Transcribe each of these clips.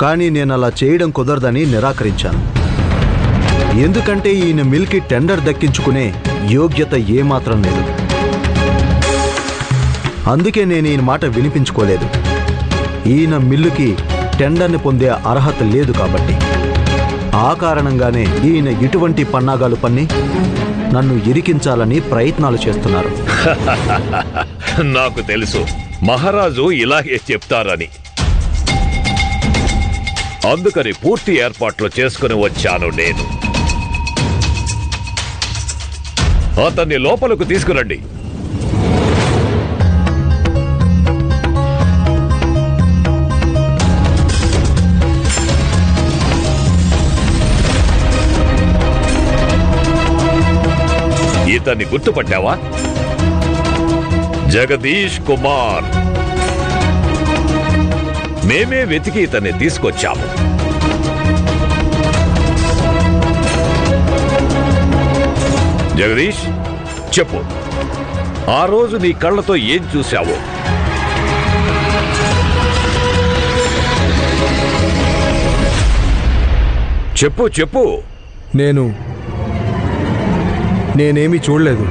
కానీ నేను అలా చేయడం కుదరదని నిరాకరించాను. ఎందుకంటే ఈయన మిల్కి టెండర్ దక్కించుకునే యోగ్యత ఏమాత్రం లేదు. అందుకే నేను ఈయన మాట వినిపించుకోలేదు. ఈయన మిల్లుకి టెండర్ని పొందే అర్హత లేదు కాబట్టి. ఆ కారణంగానే ఈయన ఇటువంటి పన్నాగాలు పన్ని నన్ను ఇరికించాలని ప్రయత్నాలు చేస్తున్నారు. నాకు తెలుసు మహారాజు ఇలాగే చెప్తారని. అందుకని పూర్తి ఏర్పాట్లు చేసుకుని వచ్చాను నేను. అతన్ని లోపలకు తీసుకురండి. ఇతన్ని గుర్తుపట్టావా? జగదీష్ కుమార్. మేమే వెతికి ఇతన్ని తీసుకొచ్చాము. జగదీష్, చెప్పు, ఆ రోజు నీ కళ్ళతో ఏం చూశావో? చెప్పు చెప్పు. నేనేమీ చూడలేదు.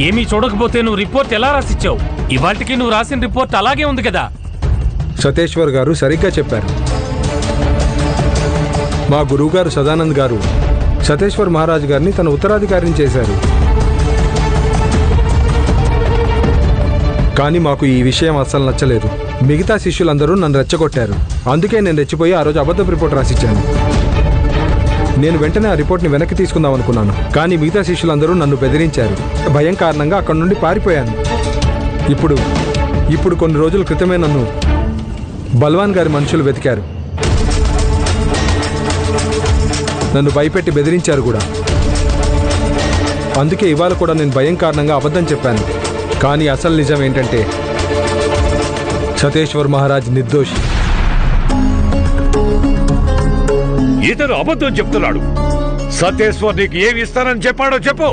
ఏమీ చూడకపోతే నువ్వు రిపోర్ట్ ఎలా రాసిచ్చావు? ఇవాటికి నువ్వు రాసిన రిపోర్ట్ అలాగే ఉంది కదా. సతేశ్వర్ గారు సరిగ్గా చెప్పారు. మా గురువుగారు సదానంద్ గారు సతేశ్వర్ మహారాజ్ గారిని తన ఉత్తరాధికారిని చేశారు. కానీ మాకు ఈ విషయం అస్సలు నచ్చలేదు. మిగతా శిష్యులందరూ నన్ను రెచ్చగొట్టారు. అందుకే నేను రెచ్చిపోయి ఆ రోజు అబద్ధపు రిపోర్ట్ రాసిచ్చాను. నేను వెంటనే ఆ రిపోర్ట్ని వెనక్కి తీసుకుందాం అనుకున్నాను. కానీ మిగతా శిష్యులందరూ నన్ను బెదిరించారు. భయం కారణంగా అక్కడి నుండి పారిపోయాను. ఇప్పుడు కొన్ని రోజుల క్రితమే నన్ను బల్వాన్ గారి మనుషులు వెతికారు. నన్ను భయపెట్టి బెదిరించారు కూడా. అందుకే ఇవాళ కూడా నేను భయం కారణంగా అబద్ధం చెప్పాను. కానీ అసలు నిజం ఏంటంటే సతేశ్వర్ మహారాజ్ నిర్దోషి. ఇతను అబద్ధం చెప్తున్నాడు. సతేశ్వర్ నీకు ఏమి ఇస్తానని చెప్పాడో చెప్పు.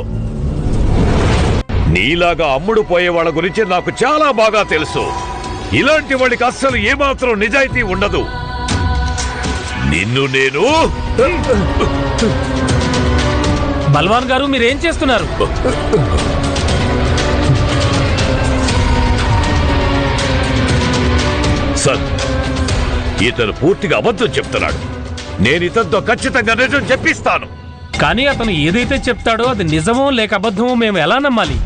నీలాగా అమ్ముడు పోయే వాళ్ళ గురించి నాకు చాలా బాగా తెలుసు. ఇలాంటి వాడికి అస్సలు ఏమాత్రం నిజాయితీ ఉండదు. నిన్ను నేను... బల్వాన్ గారు, మీరేం చేస్తున్నారు? సార్, ఇతను పూర్తిగా అబద్ధం చెప్తున్నాడు. నేను ఇతనితో ఖచ్చితంగా నిజం చెప్పిస్తాను. కానీ అతను ఏదైతే చెప్తాడో అది నిజమో లేక అబద్ధమో మేము ఎలా నమ్మాలి?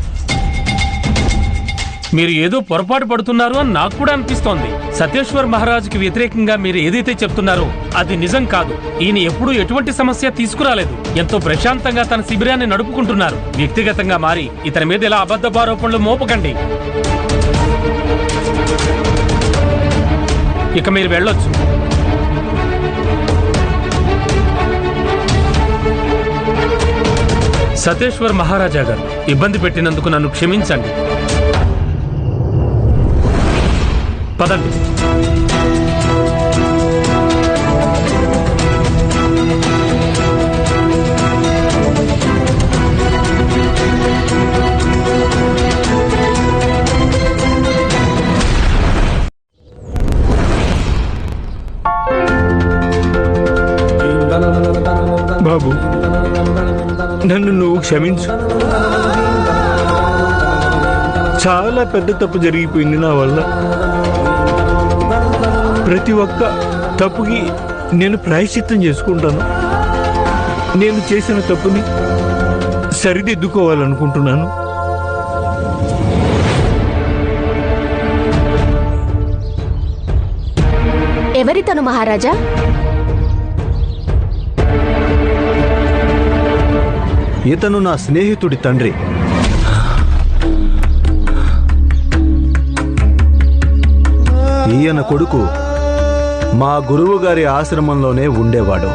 మీరు ఏదో పొరపాటు పడుతున్నారు అని నాకు కూడా అనిపిస్తోంది. సతేశ్వర్ మహారాజుకి వ్యతిరేకంగా మీరు ఏదైతే చెప్తున్నారో అది నిజం కాదు. ఈయన ఎప్పుడూ ఎటువంటి సమస్య తీసుకురాలేదు. ఎంతో ప్రశాంతంగా తన శిబిరాన్ని నడుపుకుంటున్నారు. వ్యక్తిగతంగా మారి ఇతని మీద ఇలా అబద్ధపు ఆరోపణలు మోపకండి. ఇక మీరు వెళ్ళొచ్చు. సతేశ్వర్ మహారాజా గారు, ఇబ్బంది పెట్టినందుకు నన్ను క్షమించండి. పదండి. బాబు, నన్ను నువ్వు క్షమించు. చాలా పెద్ద తప్పు జరిగిపోయింది నా వల్ల. ప్రతి ఒక్క తప్పుకి నేను ప్రాయశ్చిత్తం చేసుకుంటాను. నేను చేసిన తప్పుని సరిదిద్దుకోవాలనుకుంటున్నాను. ఎవరి తను మహారాజా? ఇతను నా స్నేహితుడి తండ్రి. ఈయన కొడుకు మా గురువు గారి ఆశ్రమంలోనే ఉండేవాడు.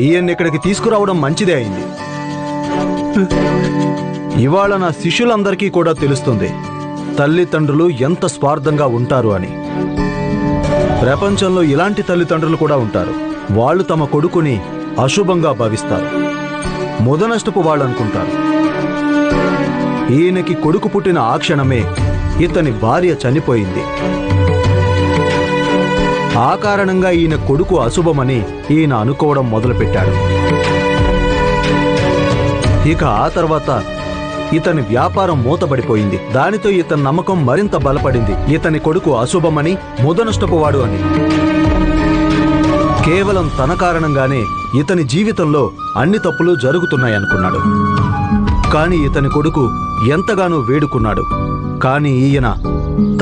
ఈయన్ని ఇక్కడికి తీసుకురావడం మంచిదే అయింది. ఇవాళ నా శిష్యులందరికీ కూడా తెలుస్తుంది తల్లిదండ్రులు ఎంత స్వార్థంగా ఉంటారు అని. ప్రపంచంలో ఇలాంటి తల్లిదండ్రులు కూడా ఉంటారు. వాళ్ళు తమ కొడుకుని అశుభంగా భావిస్తారు, ముదనష్టపు వాళ్ళు అనుకుంటారు. ఈయనకి కొడుకు పుట్టిన ఆ క్షణమే ఇతని భార్య చనిపోయింది. ఆ కారణంగా ఈయన కొడుకు అశుభమని ఈయన అనుకోవడం మొదలుపెట్టాడు. ఇక ఆ తర్వాత ఇతని వ్యాపారం మూతబడిపోయింది. దానితో ఇతని నమ్మకం మరింత బలపడింది. ఇతని కొడుకు అశుభమని, ముదనష్టపువాడు అని. కేవలం తన కారణంగానే ఇతని జీవితంలో అన్ని తప్పులు జరుగుతున్నాయనుకున్నాడు. కాని ఇతని కొడుకు ఎంతగానో వేడుకున్నాడు. కాని ఈయన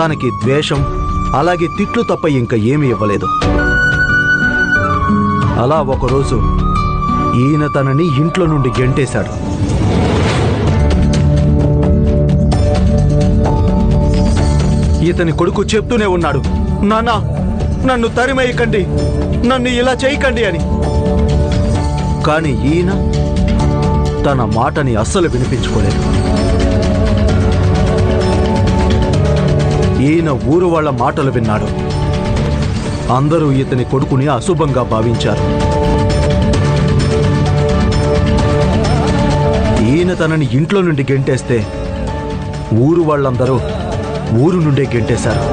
తనకి ద్వేషం, అలాగే తిట్లు తప్ప ఇంకా ఏమీ ఇవ్వలేదు. అలా ఒకరోజు ఈయన తనని ఇంట్లో నుండి గెంటేశాడు. ఇతని కొడుకు చెప్తూనే ఉన్నాడు, నాన్నా నన్ను తరిమేయకండి, నన్ను ఇలా చేయకండి అని. కాని ఈయన తన మాటని అస్సలు వినిపించుకోలేదు. ఈయన ఊరు వాళ్ళ మాటలు విన్నాడు. అందరూ ఇతని కొడుకుని అశుభంగా భావించారు. ఈయన తనని ఇంట్లో నుండి గెంటేస్తే ఊరు వాళ్ళందరూ ఊరు నుండే గెంటేశారు.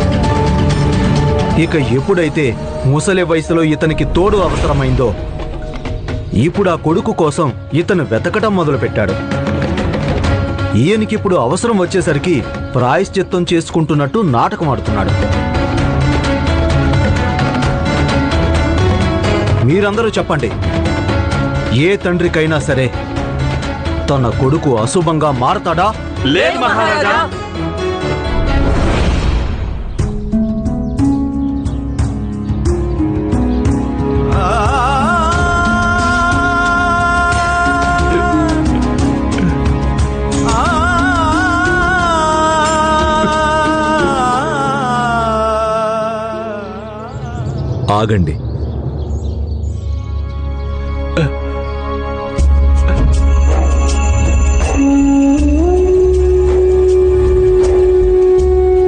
ఇక ఎప్పుడైతే ముసలి వయసులో ఇతనికి తోడు అవసరమైందో ఇప్పుడు ఆ కొడుకు కోసం ఇతను వెతకటం మొదలుపెట్టాడు. ఈయనకిప్పుడు అవసరం వచ్చేసరికి ప్రాయశ్చిత్తం చేసుకుంటున్నట్టు నాటకం ఆడుతున్నాడు. మీరందరూ చెప్పండి, ఏ తండ్రికైనా సరే తన కొడుకు అశుభంగా మారతాడా? లేదు మహారాజా. ఆగండి.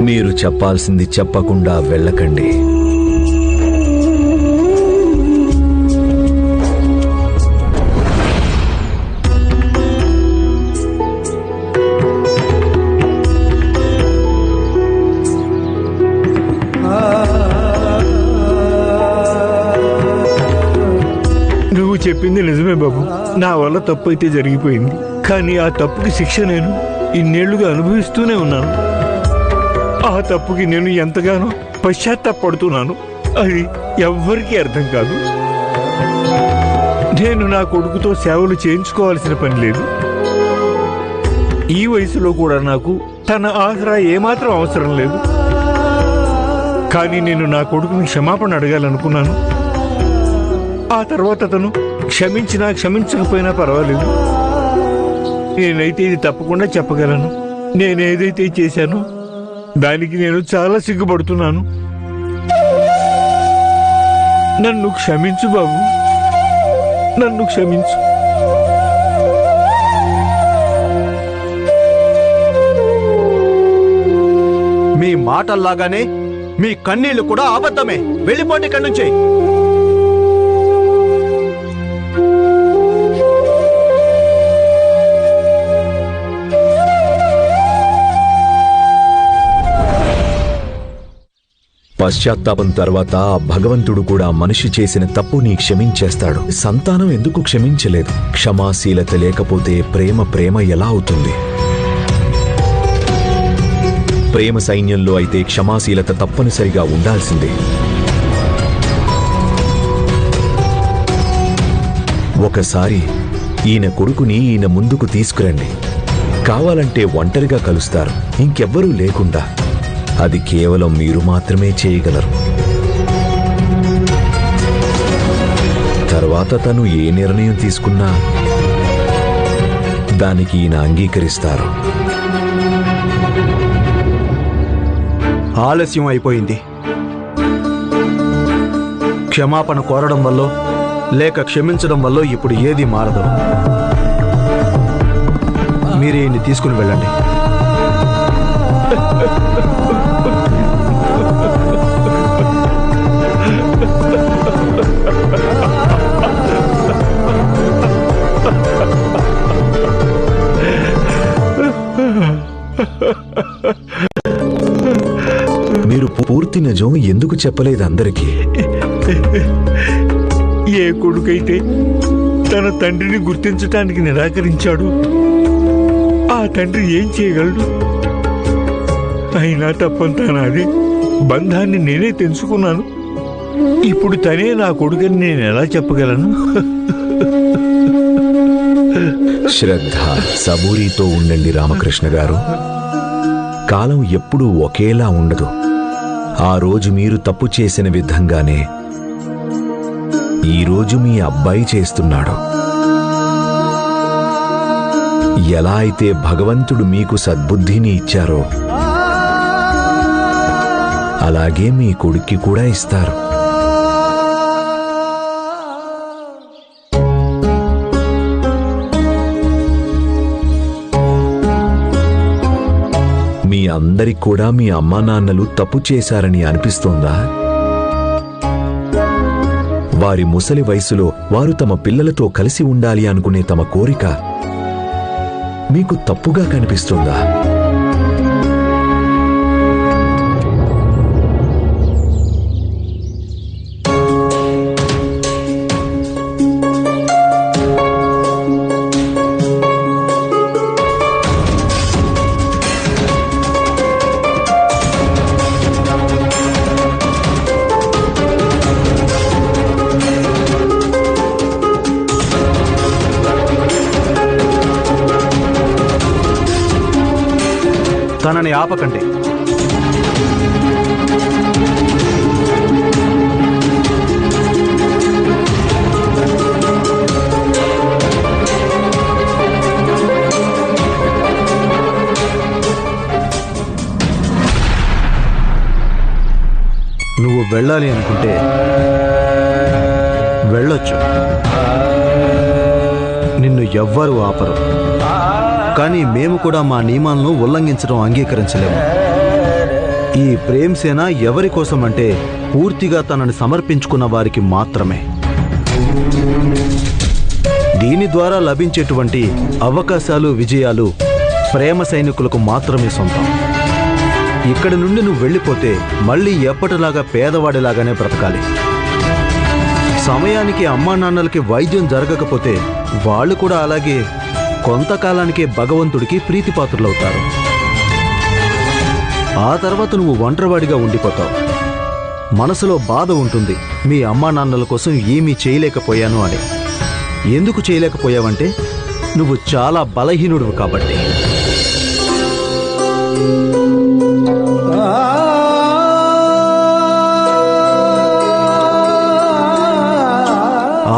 మీరు చెప్పాల్సింది చెప్పకుండా వెళ్ళకండి. నువ్వు చెప్పింది నిజమే బాబు. నా వల్ల తప్పు అయితే జరిగిపోయింది. కానీ ఆ తప్పుకి శిక్ష నేను ఇన్నేళ్లుగా అనుభవిస్తూనే ఉన్నాను. ఆ తప్పుకి నేను ఎంతగానో పశ్చాత్తాపడుతున్నాను. అది ఎవ్వరికీ అర్థం కాదు. నేను నా కొడుకుతో సేవలు చేయించుకోవాల్సిన పని లేదు. ఈ వయసులో కూడా నాకు తన ఆసరా ఏమాత్రం అవసరం లేదు. కానీ నేను నా కొడుకుని క్షమాపణ అడగాలనుకున్నాను. ఆ తర్వాత అతను క్షమించినా క్షమించకపోయినా పర్వాలేదు. నేనైతే ఇది తప్పకుండా చెప్పగలను. నేనేదైతే చేశానో దానికి నేను చాలా సిగ్గుపడుతున్నాను. నన్ను క్షమించు బాబు, నన్ను క్షమించు. మీ మాటల్లాగానే మీ కన్నీళ్లు కూడా అబద్ధమే. వెళ్ళిపోండి ఇక్కడి నుంచి. పశ్చాత్తాపం తర్వాత భగవంతుడు కూడా మనిషి చేసిన తప్పుని క్షమించేస్తాడు. సంతానం ఎందుకు క్షమించలేదు? క్షమాశీలత లేకపోతే ప్రేమ ఎలా అవుతుంది? ప్రేమ సైన్యంలో అయితే క్షమాశీలత తప్పనిసరిగా ఉండాల్సిందే. ఒకసారి ఈయన కొడుకుని ఈయన ముందుకు తీసుకురండి. కావాలంటే ఒంటరిగా కలుస్తారు, ఇంకెవ్వరూ లేకుండా. అది కేవలం మీరు మాత్రమే చేయగలరు. తర్వాత తను ఏ నిర్ణయం తీసుకున్నా దానికి ఈయన అంగీకరిస్తారు. ఆలస్యం అయిపోయింది. క్షమాపణ కోరడం వల్ల లేక క్షమించడం వల్ల ఇప్పుడు ఏది మారదు. తీసుకుని వెళ్ళండి. మీరు పూర్తి నిజం ఎందుకు చెప్పలేదు అందరికీ? ఏ కొడుకైతే తన తండ్రిని గుర్తించటానికి నిరాకరించాడు ఆ తండ్రి ఏం చేయగలడు? అయినా తప్పంతా నాది. బంధాన్ని నేనే తెలుసుకున్నాను. ఇప్పుడు తనే నా కొడుకని నేను ఎలా చెప్పగలను? శ్రద్ధ, సబూరితో ఉండండి రామకృష్ణ గారు. కాలం ఎప్పుడూ ఒకేలా ఉండదు. ఆ రోజు మీరు తప్పు చేసిన విధంగానే ఈరోజు మీ అబ్బాయి చేస్తున్నాడు. ఎలా అయితే భగవంతుడు మీకు సద్బుద్ధిని ఇచ్చారో అలాగే మీ కొడుక్కి కూడా ఇస్తారు. మీ అందరికి కూడా మీ అమ్మా నాన్నలు తప్పు చేశారని అనిపిస్తోందా? వారి ముసలి వయసులో వారు తమ పిల్లలతో కలిసి ఉండాలి అనుకునే తమ కోరిక మీకు తప్పుగా కనిపిస్తుందా? తనని ఆపకండి. నువ్వు వెళ్ళాలి అనుకుంటే వెళ్ళొచ్చు. నిన్ను ఎవ్వరూ ఆపరు. కానీ మేము కూడా మా నియమాలను ఉల్లంఘించడం అంగీకరించలేము. ఈ ప్రేమ్ సేన ఎవరి కోసం అంటే పూర్తిగా తనని సమర్పించుకున్న వారికి మాత్రమే. దీని ద్వారా లభించేటువంటి అవకాశాలు, విజయాలు ప్రేమ సైనికులకు మాత్రమే సొంతం. ఇక్కడి నుండి నువ్వు వెళ్ళిపోతే మళ్ళీ ఎప్పటిలాగా పేదవాడిలాగానే బ్రతకాలి. సమయానికి అమ్మా నాన్నలకి వైద్యం జరగకపోతే వాళ్ళు కూడా అలాగే కొంతకాలానికే భగవంతుడికి ప్రీతిపాత్రులవుతారు. ఆ తర్వాత నువ్వు ఒంటరివాడిగా ఉండిపోతావు. మనసులో బాధ ఉంటుంది, మీ అమ్మా నాన్నల కోసం ఏమీ చేయలేకపోయాను అని. ఎందుకు చేయలేకపోయావంటే నువ్వు చాలా బలహీనుడివి కాబట్టి.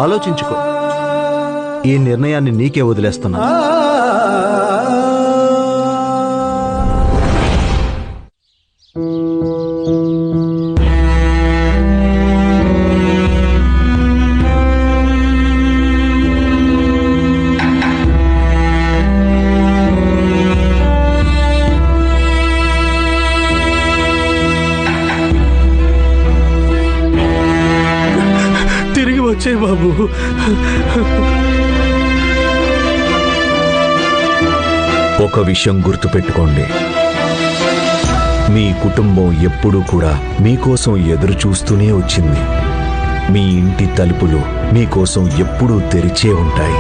ఆలోచించుకో. ఈ నిర్ణయాన్ని నీకే వదిలేస్తున్నా. తిరిగి వచ్చే బాబు. ఒక విషయం గుర్తుపెట్టుకోండి, మీ కుటుంబం ఎప్పుడూ కూడా మీకోసం ఎదురు చూస్తూనే వచ్చింది. మీ ఇంటి తలుపులు మీకోసం ఎప్పుడూ తెరిచే ఉంటాయి.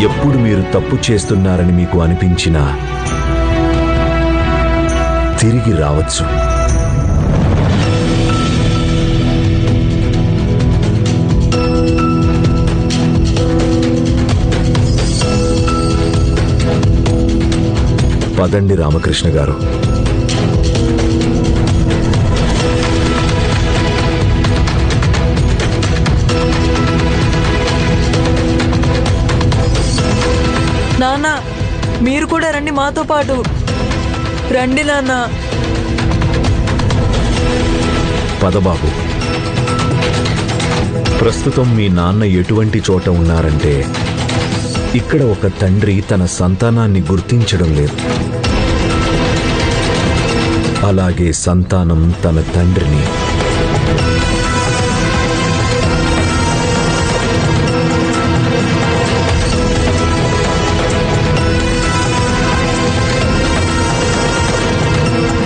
ఎప్పుడు మీరు తప్పు చేస్తున్నారని మీకు అనిపించినా తిరిగి రావచ్చు. పదండి రామకృష్ణ గారు. నాన్న, మీరు కూడా రండి మాతో పాటు. రండి నాన్న. పదబాబు. ప్రస్తుతం మీ నాన్న ఎటువంటి చోట ఉన్నారంటే ఇక్కడ ఒక తండ్రి తన సంతానాన్ని గుర్తించడం లేదు, అలాగే సంతానం తన తండ్రిని.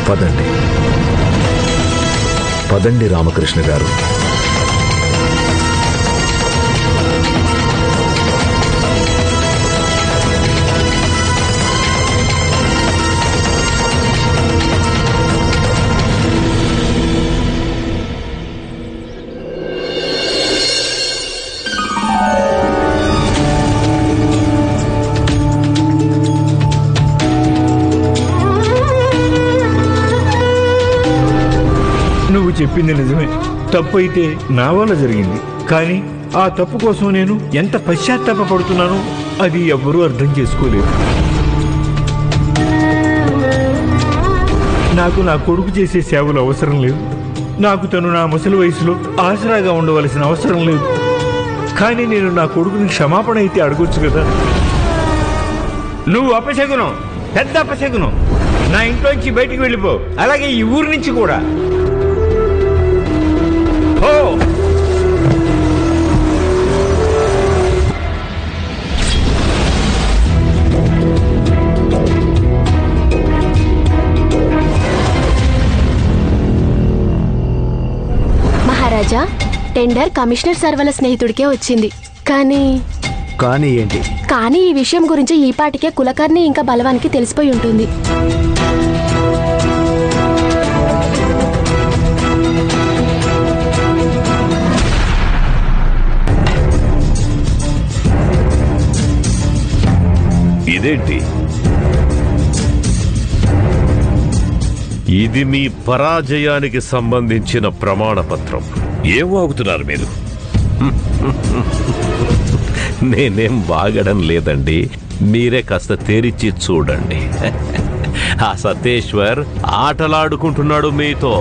పదండి పదండి రామకృష్ణ గారు. నువ్వు చెప్పింది నిజమే. తప్పు అయితే నా వల్ల జరిగింది. కానీ ఆ తప్పు కోసం నేను ఎంత పశ్చాత్తాపడుతున్నానో అది ఎవ్వరూ అర్థం చేసుకోలేరు. నాకు నా కొడుకు చేసే సేవలు అవసరం లేదు. నాకు తను నా ముసలి వయసులో ఆసరాగా ఉండవలసిన అవసరం లేదు. కానీ నేను నా కొడుకుని క్షమాపణ అయితే అడగొచ్చు కదా. నువ్వు అపశకునం, పెద్ద అపశకునం. నా ఇంట్లోంచి బయటికి వెళ్ళిపో. అలాగే ఈ ఊరి నుంచి కూడా. మహారాజా, టెండర్ కమిషనర్ సార్ వాళ్ళ స్నేహితుడికే వచ్చింది. కానీ ఏంటి? కానీ ఈ విషయం గురించి ఈ పాటికే కులకర్ణి ఇంకా బలవానికి తెలిసిపోయి ఉంటుంది. ఇదేంటి? ఇది మీ పరాజయానికి సంబంధించిన ప్రమాణపత్రం. ఏం వాగుతున్నారు మీరు? నేనేం వాగడం లేదండి, మీరే కాస్త తెరిచి చూడండి. ఆ సతేశ్వర్ ఆటలాడుకుంటున్నాడు మీతో.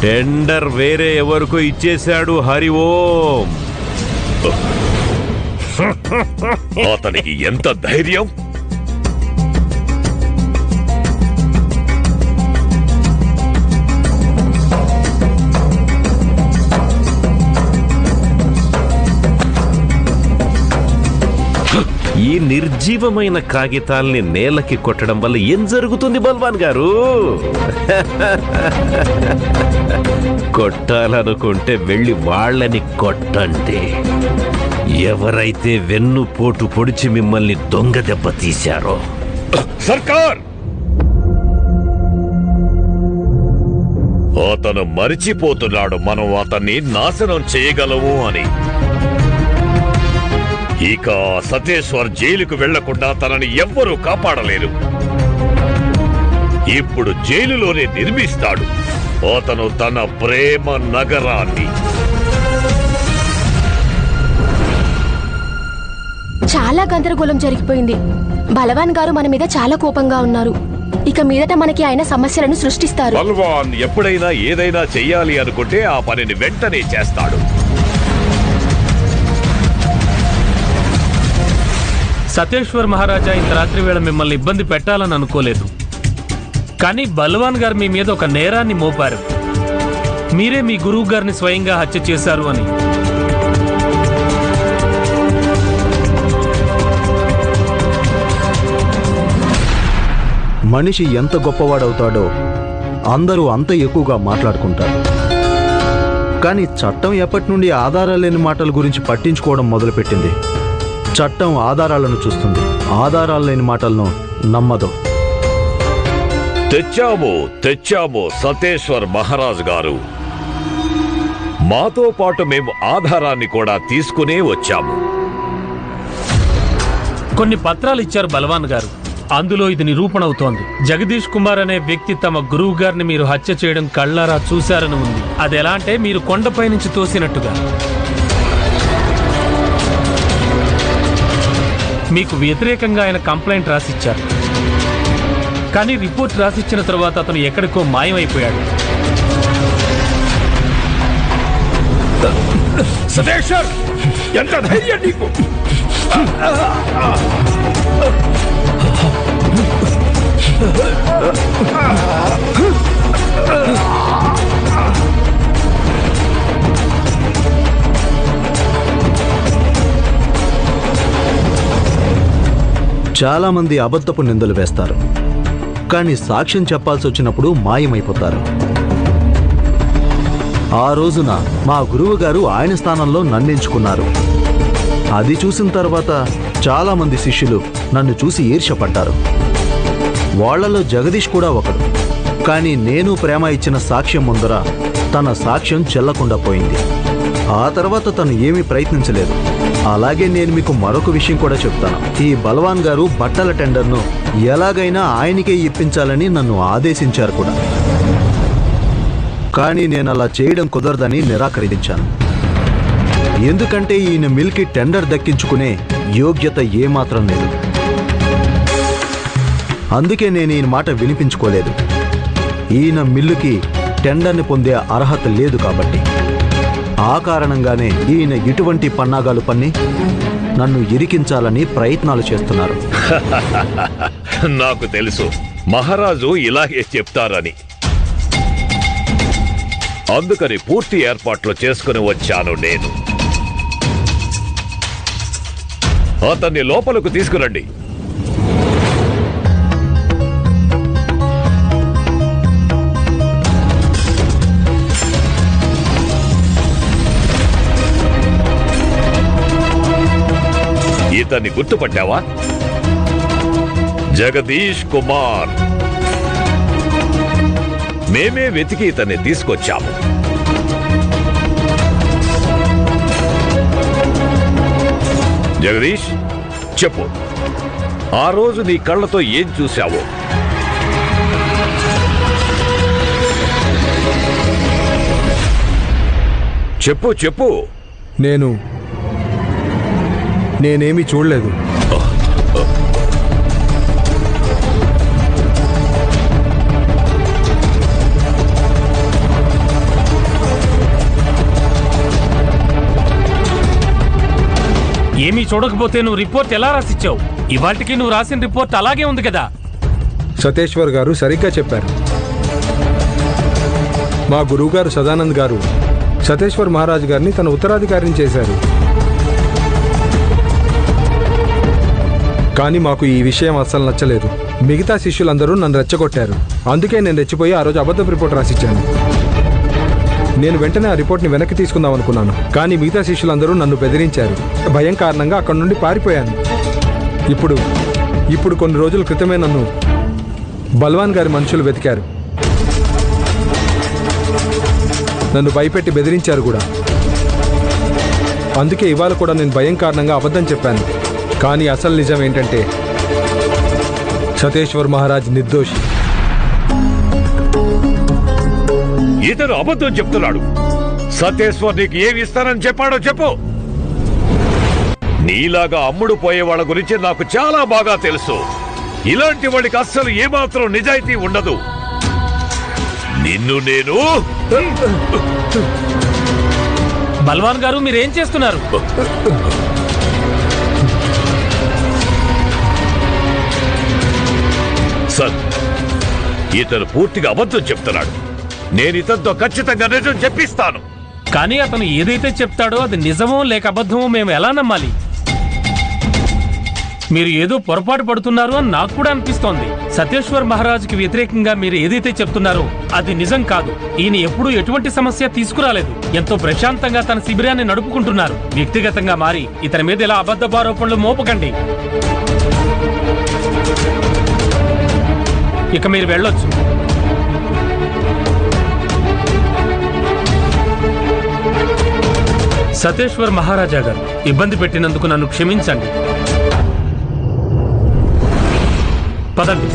టెండర్ వేరే ఎవరికో ఇచ్చేశాడు. హరి ఓం. అతనికి ఎంత ధైర్యం! ఈ నిర్జీవమైన కాగితాల్ని నేలకి కొట్టడం వల్ల ఏం జరుగుతుంది బల్వాన్ గారు? కొట్టాలనుకుంటే వెళ్ళి వాళ్ళని కొట్టండి. ఎవరైతే వెన్నుపోటు పొడిచి మిమ్మల్ని దొంగ దెబ్బ తీశారో. సర్కార్! అతను మరిచిపోతున్నాడు మనం అతన్ని నాశనం చేయగలము అని. ఇక సతేశ్వర్ జైలుకు వెళ్లకుండా తనని ఎవ్వరూ కాపాడలేరు. ఇప్పుడు జైలులోనే నిర్మిస్తాడు అతను తన ప్రేమ నగరాన్ని. చాలా గందరగోళం జరిగిపోయింది. బలవాన్ గారు మన మీద చాలా కోపంగా ఉన్నారు. ఇక మీదట మనకి ఆయన సమస్యలను సృష్టిస్తారు. బల్వాన్ ఎప్పుడైనా ఏదైనా చెయ్యాలి అనుకుంటే ఆ పనిని వెంటనే చేస్తాడు. సతేశ్వర్ మహారాజా ఇంత రాత్రి వేళ మిమ్మల్ని ఇబ్బంది పెట్టాలని అనుకోలేదు. కానీ బల్వాన్ గారు మీ మీద ఒక నేరాన్ని మోపారు. మీరే మీ గురువు గారిని స్వయంగా హత్య చేశారు అని. మనిషి ఎంత గొప్పవాడవుతాడో అందరూ అంత ఎక్కువగా మాట్లాడుకుంటారు. కానీ చట్టం ఎప్పటి నుండి ఆధారాలు లేని మాటల గురించి పట్టించుకోవడం మొదలుపెట్టింది. చట్టం ఆధారాలను చూస్తుంది, ఆధారాలు లేని మాటలను నమ్మదు. తెచ్చాము సతేశ్వర్ మహారాజ్ గారు. మాతో పాటు మేము ఆధారాన్ని కూడా తీసుకునే వచ్చాము. కొన్ని పత్రాలు ఇచ్చారు బల్వాన్ గారు. అందులో ఇది నిరూపణ అవుతోంది. జగదీష్ కుమార్ అనే వ్యక్తి తమ గురువు గారిని మీరు హత్య చేయడం కళ్ళారా చూశారని ఉంది. అది ఎలా అంటే మీరు కొండపై నుంచి తోసినట్టుగా. మీకు వ్యతిరేకంగా ఆయన కంప్లైంట్ రాసిచ్చారు. కానీ రిపోర్ట్ రాసిచ్చిన తర్వాత అతను ఎక్కడికో మాయమైపోయాడు. సతేశ్వర్, ఎంత ధైర్యం నీకు! చాలా మంది అబద్ధపు నిందలు వేస్తారు, కానీ సాక్ష్యం చెప్పాల్సి వచ్చినప్పుడు మాయమైపోతారు. ఆ రోజున మా గురువు గారు ఆయన స్థానంలో నన్నెంచుకున్నారు. అది చూసిన తర్వాత చాలా మంది శిష్యులు నన్ను చూసి ఈర్ష్యపడ్డారు. వాళ్లలో జగదీష్ కూడా ఒకడు. కానీ నేను ప్రేమ ఇచ్చిన సాక్ష్యం ముందర తన సాక్ష్యం చెల్లకుండా పోయింది. ఆ తర్వాత తను ఏమీ ప్రయత్నించలేదు. అలాగే నేను మీకు మరొక విషయం కూడా చెప్తాను. ఈ బలవాన్ గారు బట్టల టెండర్ను ఎలాగైనా ఆయనకే ఇప్పించాలని నన్ను ఆదేశించారు కూడా. కానీ నేను అలా చేయడం కుదరదని నిరాకరించాను. ఎందుకంటే ఈయన మిల్కి టెండర్ దక్కించుకునే యోగ్యత ఏమాత్రం లేదు. అందుకే నేను ఈయన మాట వినిపించుకోలేదు. ఈయన మిల్లుకి టెండర్ని పొందే అర్హత లేదు కాబట్టి. ఆ కారణంగానే ఈయన ఇటువంటి పన్నాగాలు పన్ని నన్ను ఇరికించాలని ప్రయత్నాలు చేస్తున్నారు. నాకు తెలుసు మహారాజు ఇలాగే చెప్తారని. అందుకని పూర్తి ఏర్పాట్లు చేసుకుని వచ్చాను నేను. అతన్ని లోపలకు తీసుకురండి. ఇతన్ని గుర్తుపట్టావా? జగదీష్ కుమార్. మేమే వెతికి ఇతన్ని తీసుకొచ్చాము. జగదీష్, చెప్పు, ఆ రోజు నీ కళ్ళతో ఏం చూశావో? చెప్పు చెప్పు. నేనేమీ చూడలేదు. ఏమీ చూడకపోతే నువ్వు రిపోర్ట్ ఎలా రాసిచ్చావు? ఇవాటికి నువ్వు రాసిన రిపోర్ట్ అలాగే ఉంది కదా. సతేశ్వర్ గారు సరిగ్గా చెప్పారు. మా గురువుగారు సదానంద్ గారు సతేశ్వర్ మహారాజ్ గారిని తన ఉత్తరాధికారిని చేశారు. కానీ మాకు ఈ విషయం అస్సలు నచ్చలేదు. మిగతా శిష్యులందరూ నన్ను రెచ్చగొట్టారు. అందుకే నేను రెచ్చిపోయి ఆ రోజు అబద్ధపు రిపోర్ట్ రాసిచ్చాను. నేను వెంటనే ఆ రిపోర్ట్ని వెనక్కి తీసుకుందాం అనుకున్నాను. కానీ మిగతా శిష్యులందరూ నన్ను బెదిరించారు. భయం కారణంగా అక్కడి నుండి పారిపోయాను. ఇప్పుడు కొన్ని రోజుల క్రితమే నన్ను బల్వాన్ గారి మనుషులు వెతికారు. నన్ను భయపెట్టి బెదిరించారు కూడా. అందుకే ఇవాళ కూడా నేను భయం కారణంగా అబద్ధం చెప్పాను. కానీ అసలు నిజం ఏంటంటే సతేశ్వర్ మహారాజ్ నిర్దోషి. ఇతను అబద్ధం చెప్తున్నాడు. సతేశ్వర్ నీకు ఏమి ఇస్తానని చెప్పాడో చెప్పు. నీలాగా అమ్ముడు పోయే వాళ్ళ గురించి నాకు చాలా బాగా తెలుసు. ఇలాంటి వాడికి అస్సలు ఏమాత్రం నిజాయితీ ఉండదు. నిన్ను నేను... బల్వాన్ గారు, మీరేం చేస్తున్నారు? సార్, ఇతను పూర్తిగా అబద్ధం చెప్తున్నాడు. నేను ఇతనితో ఖచ్చితంగా నిజం చెప్పిస్తాను. కానీ అతను ఏదైతే చెప్తాడో అది నిజమో లేక అబద్ధమో మేము ఎలా నమ్మాలి? మీరు ఏదో పొరపాటు పడుతున్నారు అని నాకు కూడా అనిపిస్తోంది. సతేశ్వర్ మహారాజుకి వ్యతిరేకంగా మీరు ఏదైతే చెప్తున్నారో అది నిజం కాదు. ఈయన ఎప్పుడూ ఎటువంటి సమస్య తీసుకురాలేదు. ఎంతో ప్రశాంతంగా తన శిబిరాన్ని నడుపుకుంటున్నారు. వ్యక్తిగతంగా మారి ఇతని మీద ఇలా అబద్ధపు ఆరోపణలు మోపకండి. ఇక మీరు వెళ్ళొచ్చు. సతేశ్వర్ మహారాజా గారు, ఇబ్బంది పెట్టినందుకు నన్ను క్షమించండి. పదండి.